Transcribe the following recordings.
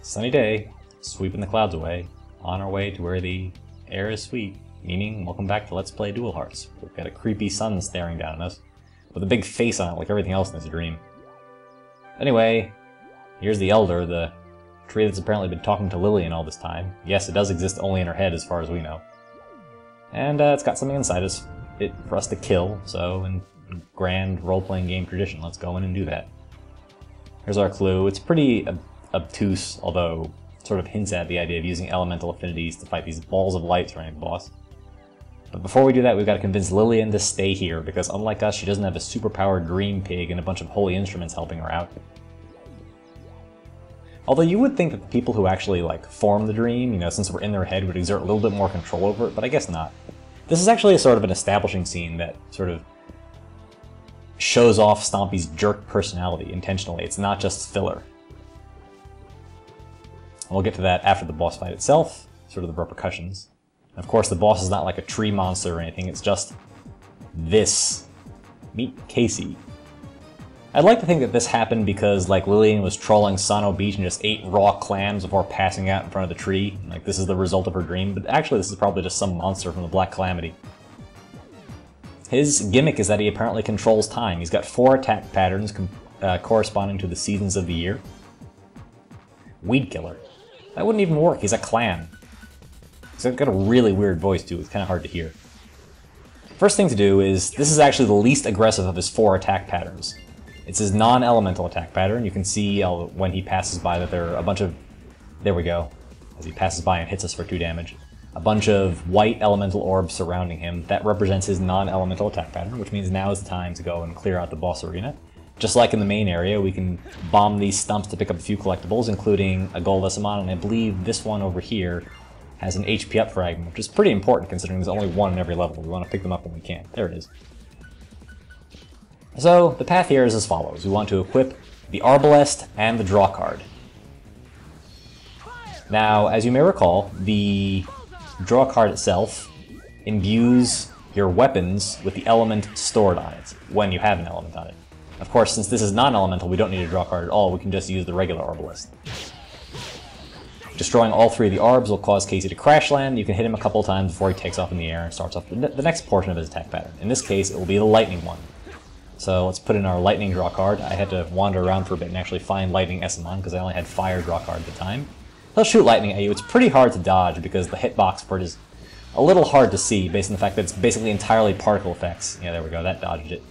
Sunny day, sweeping the clouds away, on our way to where the air is sweet, meaning welcome back to Let's Play Dual Hearts. We've got a creepy sun staring down at us, with a big face on it like everything else in this dream. Anyway, here's the Elder, the tree that's apparently been talking to Lilian all this time. Yes, it does exist only in her head as far as we know. And it's got something inside it for us to kill, so in grand role-playing game tradition, let's go in and do that. Here's our clue. It's pretty obtuse, although sort of hints at the idea of using elemental affinities to fight these balls of light surrounding the boss. But before we do that, we've got to convince Lilian to stay here, because unlike us, she doesn't have a superpowered dream pig and a bunch of holy instruments helping her out. Although you would think that the people who actually, form the dream, since we're in their head, would exert a little bit more control over it, but I guess not. This is actually a sort of an establishing scene that sort of shows off Stompy's jerk personality intentionally. It's not just filler. And we'll get to that after the boss fight itself, sort of the repercussions. And of course, the boss is not like a tree monster or anything, it's just this. Meet Casey. I'd like to think that this happened because, Lilian was trolling Sano Beach and just ate raw clams before passing out in front of the tree. This is the result of her dream, but actually this is probably just some monster from the Black Calamity. His gimmick is that he apparently controls time. He's got 4 attack patterns corresponding to the seasons of the year. Weed Killer. That wouldn't even work, he's a clam. He's got a really weird voice too, it's kind of hard to hear. First thing to do is, this is actually the least aggressive of his 4 attack patterns. It's his non-elemental attack pattern. You can see when he passes by that there are a bunch of... There we go. As he passes by and hits us for 2 damage. A bunch of white elemental orbs surrounding him. That represents his non-elemental attack pattern, which means now is the time to go and clear out the boss arena. Just like in the main area, we can bomb these stumps to pick up a few collectibles, including a gold Essamon, and I believe this one over here has an HP up fragment, which is pretty important considering there's only 1 in every level. We want to pick them up when we can. There it is. So, the path here is as follows. We want to equip the Arbalest and the Draw card. Now, as you may recall, the Draw card itself imbues your weapons with the element stored on it, when you have an element on it. Of course, since this is non-elemental, we don't need a Draw card at all, we can just use the regular Arbalest. Destroying all 3 of the Arbs will cause Casey to crash land. You can hit him a couple of times before he takes off in the air and starts off the next portion of his attack pattern. In this case, it will be the lightning one. So let's put in our lightning draw card. I had to wander around for a bit and actually find lightning Essamon because I only had fire draw card at the time. He'll shoot lightning at you. It's pretty hard to dodge because the hitbox for it is a little hard to see based on the fact that it's basically entirely particle effects. Yeah, there we go. That dodged it.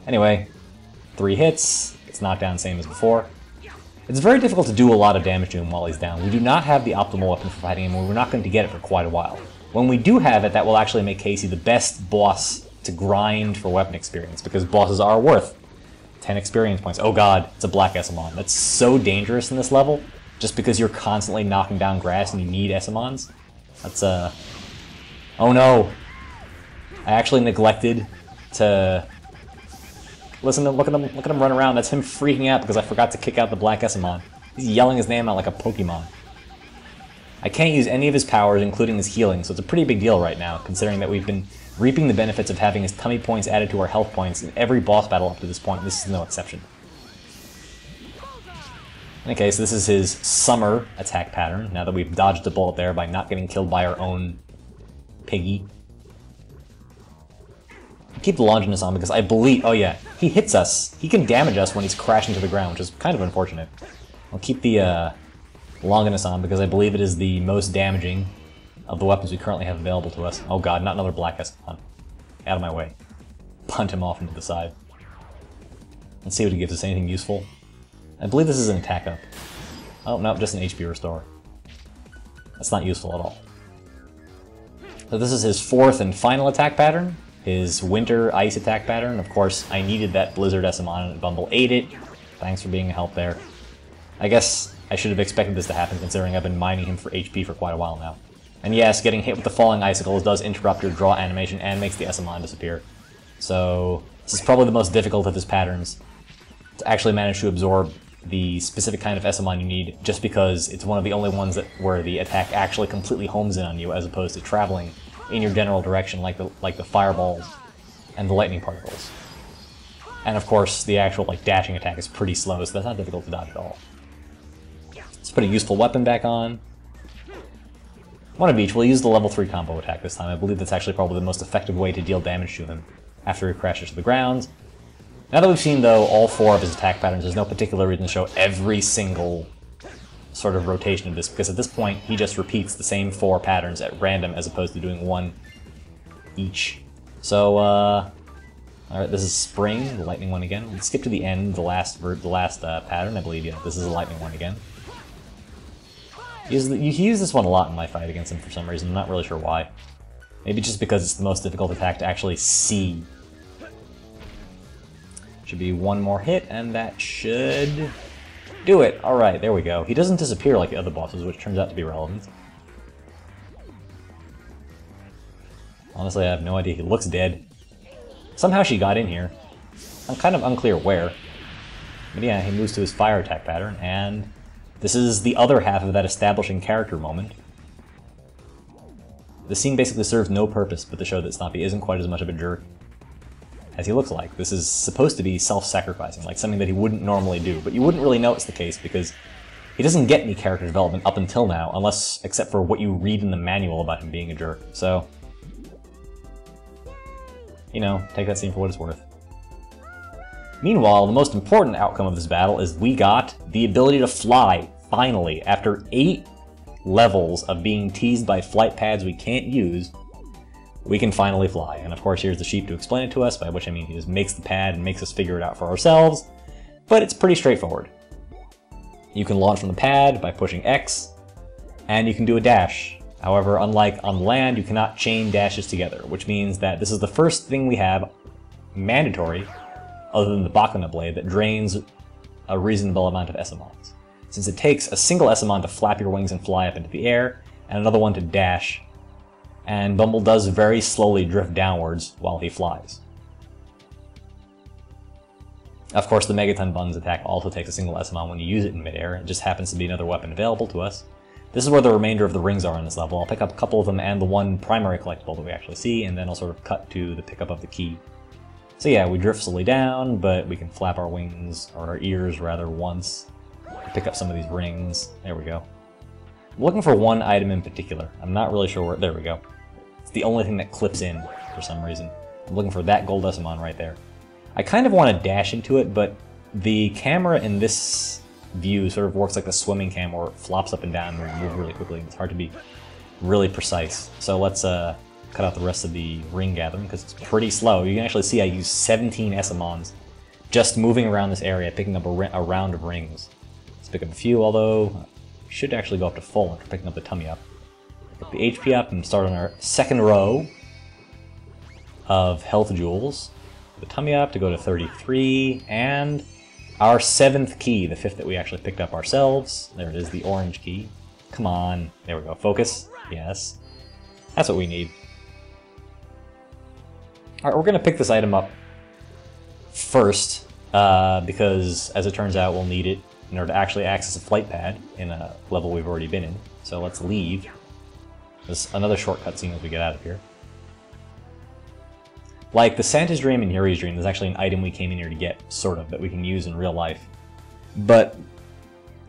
Anyway, 3 hits. It's knocked down same as before. It's very difficult to do a lot of damage to him while he's down. We do not have the optimal weapon for fighting him, and we're not going to get it for quite a while. When we do have it, that will actually make Casey the best boss to grind for weapon experience, because bosses are worth 10 experience points. Oh god, it's a black Essamon. That's so dangerous in this level, just because you're constantly knocking down grass and you need Essamons. That's oh no! I actually neglected to... Listen to him, look at him run around. That's him freaking out because I forgot to kick out the black Essamon. He's yelling his name out like a Pokemon. I can't use any of his powers, including his healing, so it's a pretty big deal right now, considering that we've been reaping the benefits of having his tummy points added to our health points in every boss battle up to this point. This is no exception. In any case, this is his summer attack pattern, now that we've dodged a bullet there by not getting killed by our own piggy. Keep the Longinus on because I believe... Oh yeah, he hits us. He can damage us when he's crashing to the ground, which is kind of unfortunate. I'll keep the Longinus on because I believe it is the most damaging of the weapons we currently have available to us. Oh god, not another black Essamon. Out of my way. Punt him off into the side. Let's see what he gives us. Anything useful? I believe this is an attack up. Oh, no, just an HP restore. That's not useful at all. So this is his 4th and final attack pattern. His winter ice attack pattern. Of course, I needed that Blizzard Essamon and Bumble ate it. Thanks for being a help there. I guess I should have expected this to happen considering I've been mining him for HP for quite a while now. And yes, getting hit with the falling icicles does interrupt your draw animation and makes the Essamon disappear. So this is probably the most difficult of his patterns to actually manage to absorb the specific kind of Essamon you need, just because it's one of the only ones where the attack actually completely homes in on you, as opposed to traveling in your general direction like the fireballs and the lightning particles. And of course, the actual dashing attack is pretty slow, so that's not difficult to dodge at all. Let's put a useful weapon back on. One of each. We'll use the level 3 combo attack this time. I believe that's actually probably the most effective way to deal damage to him after he crashes to the ground. Now that we've seen, though, all 4 of his attack patterns, there's no particular reason to show every single sort of rotation of this, because at this point, he just repeats the same 4 patterns at random as opposed to doing 1 each. So, alright, this is Spring, the lightning one again. Let's skip to the end, the last pattern, I believe. Yeah, this is the lightning one again. You use this one a lot in my fight against him for some reason. I'm not really sure why. Maybe just because it's the most difficult attack to actually see. Should be 1 more hit, and that should do it. Alright, there we go. He doesn't disappear like the other bosses, which turns out to be relevant. Honestly, I have no idea. He looks dead. Somehow she got in here. I'm kind of unclear where. But yeah, he moves to his fire attack pattern, and this is the other half of that establishing character moment. The scene basically serves no purpose but to show that Stompy isn't quite as much of a jerk as he looks like. This is supposed to be self-sacrificing, like something that he wouldn't normally do, but you wouldn't really know it's the case because he doesn't get any character development up until now, except for what you read in the manual about him being a jerk. So, you know, take that scene for what it's worth. Meanwhile, the most important outcome of this battle is we got the ability to fly, finally. After 8 levels of being teased by flight pads we can't use, we can finally fly. And of course, here's the sheep to explain it to us, by which I mean he just makes the pad and makes us figure it out for ourselves. But it's pretty straightforward. You can launch from the pad by pushing X, and you can do a dash. However, unlike on land, you cannot chain dashes together, which means that this is the first thing we have, mandatory, other than the Bakuna blade, that drains a reasonable amount of Esamons. Since it takes a single Esamon to flap your wings and fly up into the air, and another one to dash, and Bumble does very slowly drift downwards while he flies. Of course, the Megaton Bun's attack also takes a single Esamon when you use it in midair. It just happens to be another weapon available to us. This is where the remainder of the rings are in this level. I'll pick up a couple of them and the one primary collectible that we actually see, and then I'll sort of cut to the pickup of the key. So yeah, we drift slowly down, but we can flap our wings, or our ears rather, once to pick up some of these rings. There we go. I'm looking for one item in particular. I'm not really sure where... There we go. It's the only thing that clips in for some reason. I'm looking for that gold Esamon right there. I kind of want to dash into it, but the camera in this view sort of works like the swimming cam, where it flops up and down and moves really quickly. It's hard to be really precise. So let's cut out the rest of the ring gathering, because it's pretty slow. You can actually see I use 17 Esamons just moving around this area, picking up a round of rings. Let's pick up a few, although we should actually go up to full after picking up the tummy up. Pick the HP up and start on our second row of health jewels. The tummy up to go to 33, and our 7th key, the 5th that we actually picked up ourselves. There it is, the orange key. Come on. There we go. Focus. Yes. That's what we need. Alright, we're going to pick this item up first, because, as it turns out, we'll need it in order to actually access a flight pad in a level we've already been in. So let's leave. There's another shortcut scene as we get out of here. Like the Santa's Dream and Yuri's Dream, there's actually an item we came in here to get, sort of, that we can use in real life. But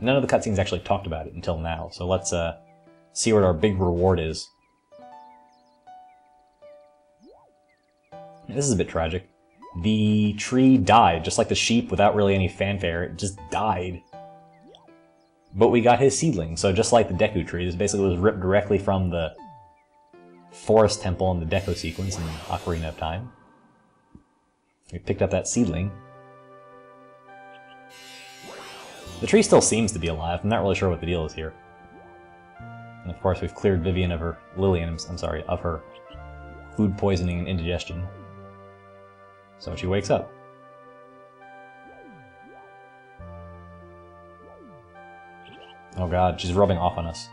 none of the cutscenes actually talked about it until now, so let's see what our big reward is. This is a bit tragic. The tree died, just like the sheep, without really any fanfare. It just died. But we got his seedling, so just like the Deku tree, this basically was ripped directly from the Forest Temple in the Deku sequence in Ocarina of Time. We picked up that seedling. The tree still seems to be alive. I'm not really sure what the deal is here. And of course, we've cleared Vivian of her... Lilian, I'm sorry, of her food poisoning and indigestion. So she wakes up. Oh god, she's rubbing off on us.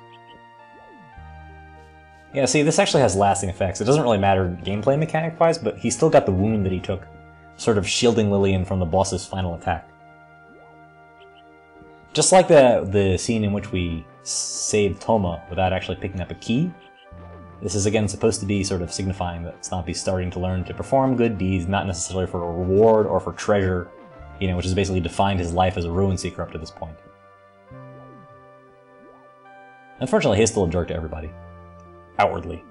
Yeah, see, this actually has lasting effects. It doesn't really matter gameplay mechanic-wise, but he still got the wound that he took, sort of shielding Lilian from the boss's final attack. Just like the scene in which we saved Toma without actually picking up a key, this is again supposed to be sort of signifying that Stompy's starting to learn to perform good deeds, not necessarily for a reward or for treasure, you know, which has basically defined his life as a ruin seeker up to this point. Unfortunately, he's still a jerk to everybody. Outwardly.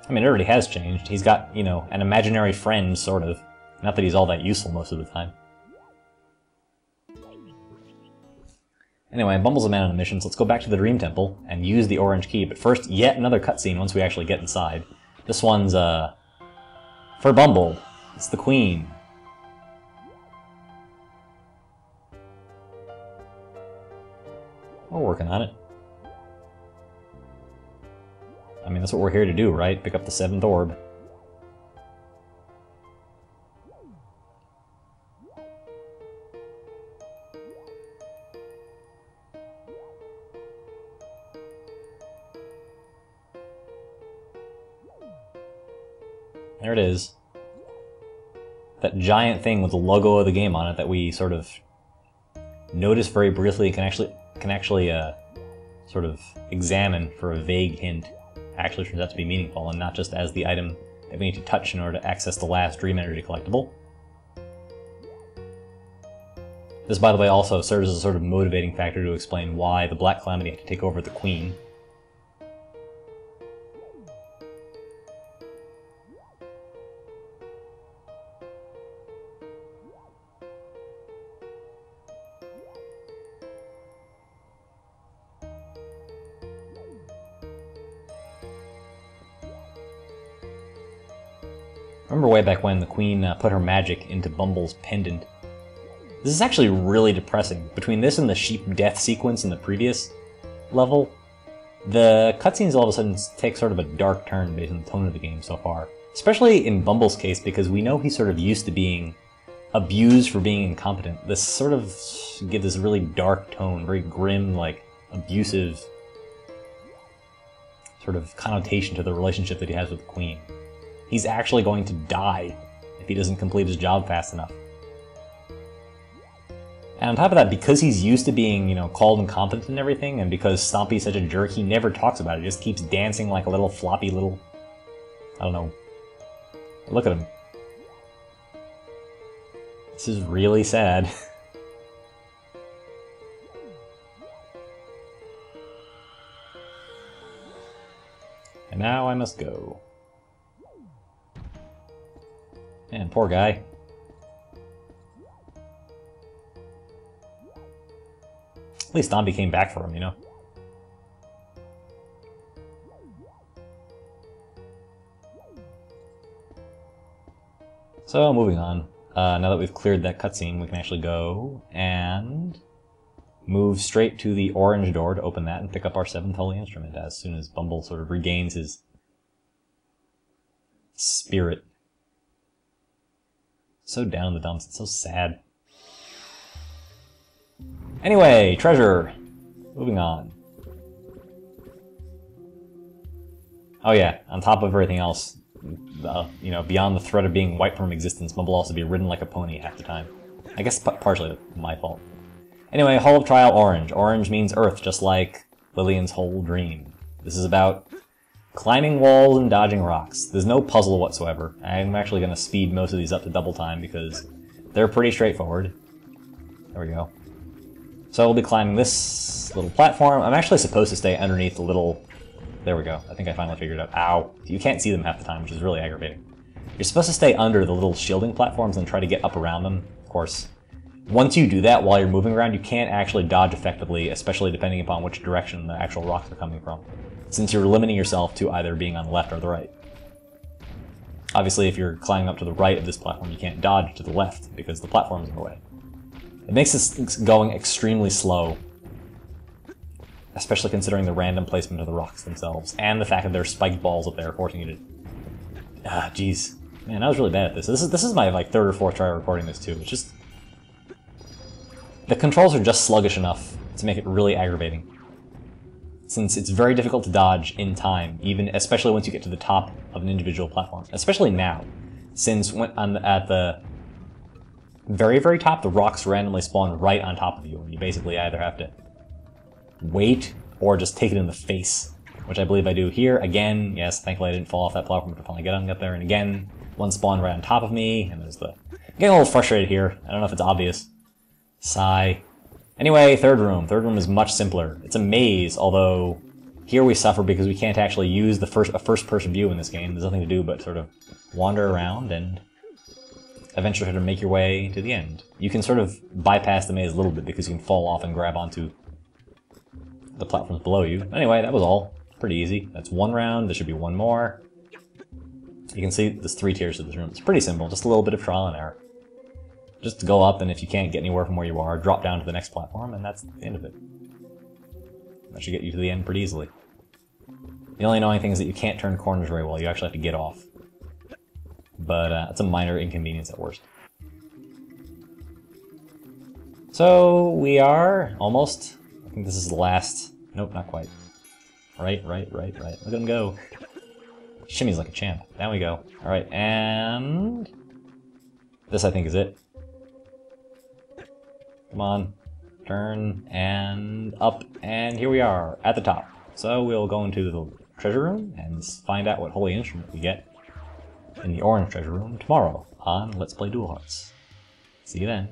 I mean, it already has changed. He's got, you know, an imaginary friend, sort of. Not that he's all that useful most of the time. Anyway, Bumble's a man on a mission, so let's go back to the Dream Temple and use the orange key. But first, yet another cutscene once we actually get inside. This one's, for Bumble. It's the Queen. We're working on it. I mean, that's what we're here to do, right? Pick up the 7th orb. There it is. That giant thing with the logo of the game on it that we sort of notice very briefly and can actually sort of examine for a vague hint. Actually turns out to be meaningful and not just as the item that we need to touch in order to access the last Dream Energy collectible. This, by the way, also serves as a sort of motivating factor to explain why the Black Calamity had to take over the Queen. Remember way back when the Queen put her magic into Bumble's pendant. This is actually really depressing. Between this and the sheep death sequence in the previous level, the cutscenes all of a sudden take sort of a dark turn based on the tone of the game so far. Especially in Bumble's case, because we know he's sort of used to being abused for being incompetent. This sort of gives this really dark tone, very grim, like, abusive sort of connotation to the relationship that he has with the Queen. He's actually going to die if he doesn't complete his job fast enough. And on top of that, because he's used to being, you know, called incompetent and everything, and because Stompy's such a jerk, he never talks about it. He just keeps dancing like a little floppy little... I don't know. Look at him. This is really sad. And now I must go. Man, poor guy. At least Stompy came back for him, you know? So, moving on. Now that we've cleared that cutscene, we can actually go and move straight to the orange door to open that and pick up our 7th holy instrument as soon as Bumble sort of regains his spirit. So down in the dumps, it's so sad. Anyway, treasure! Moving on. Oh yeah, on top of everything else, you know, beyond the threat of being wiped from existence, Bumble will also be ridden like a pony half the time. I guess partially my fault. Anyway, Hall of Trial Orange. Orange means Earth, just like Lilian's whole dream. This is about climbing walls and dodging rocks. There's no puzzle whatsoever. I'm actually going to speed most of these up to double time because they're pretty straightforward. There we go. So we'll be climbing this little platform. I'm actually supposed to stay underneath the little... There we go. I think I finally figured it out. Ow. You can't see them half the time, which is really aggravating. You're supposed to stay under the little shielding platforms and try to get up around them. Of course, once you do that while you're moving around, you can't actually dodge effectively, especially depending upon which direction the actual rocks are coming from, since you're limiting yourself to either being on the left or the right. Obviously, if you're climbing up to the right of this platform, you can't dodge to the left because the platform's in the way. It makes this going extremely slow, especially considering the random placement of the rocks themselves, and the fact that there are spiked balls up there forcing you to... Ah, jeez. Man, I was really bad at this. This is my, like, 3rd or 4th try recording this, too. It's just... The controls are just sluggish enough to make it really aggravating, since it's very difficult to dodge in time, especially once you get to the top of an individual platform. Especially now, since at the very, very top, the rocks randomly spawn right on top of you, and you basically either have to wait or just take it in the face, which I believe I do here. Again, yes, thankfully I didn't fall off that platform to finally get there, and again, one spawned right on top of me, and there's the Getting a little frustrated here. I don't know if it's obvious. Sigh. Anyway, third room. Third room is much simpler. It's a maze, although here we suffer because we can't actually use a first-person view in this game. There's nothing to do but sort of wander around and eventually sort of make your way to the end. You can sort of bypass the maze a little bit because you can fall off and grab onto the platforms below you. Anyway, that was all. Pretty easy. That's one round. There should be one more. You can see there's 3 tiers to this room. It's pretty simple. Just a little bit of trial and error. Just go up, and if you can't get anywhere from where you are, drop down to the next platform, and that's the end of it. That should get you to the end pretty easily. The only annoying thing is that you can't turn corners very well. You actually have to get off. But it's a minor inconvenience at worst. So we are almost. I think this is the last. Nope, not quite. Right. Look at him go. Shimmies like a champ. Down we go. Alright, and this I think is it. Come on. Turn, and up, and here we are, at the top. So we'll go into the treasure room and find out what holy instrument we get in the orange treasure room tomorrow on Let's Play Dual Hearts. See you then.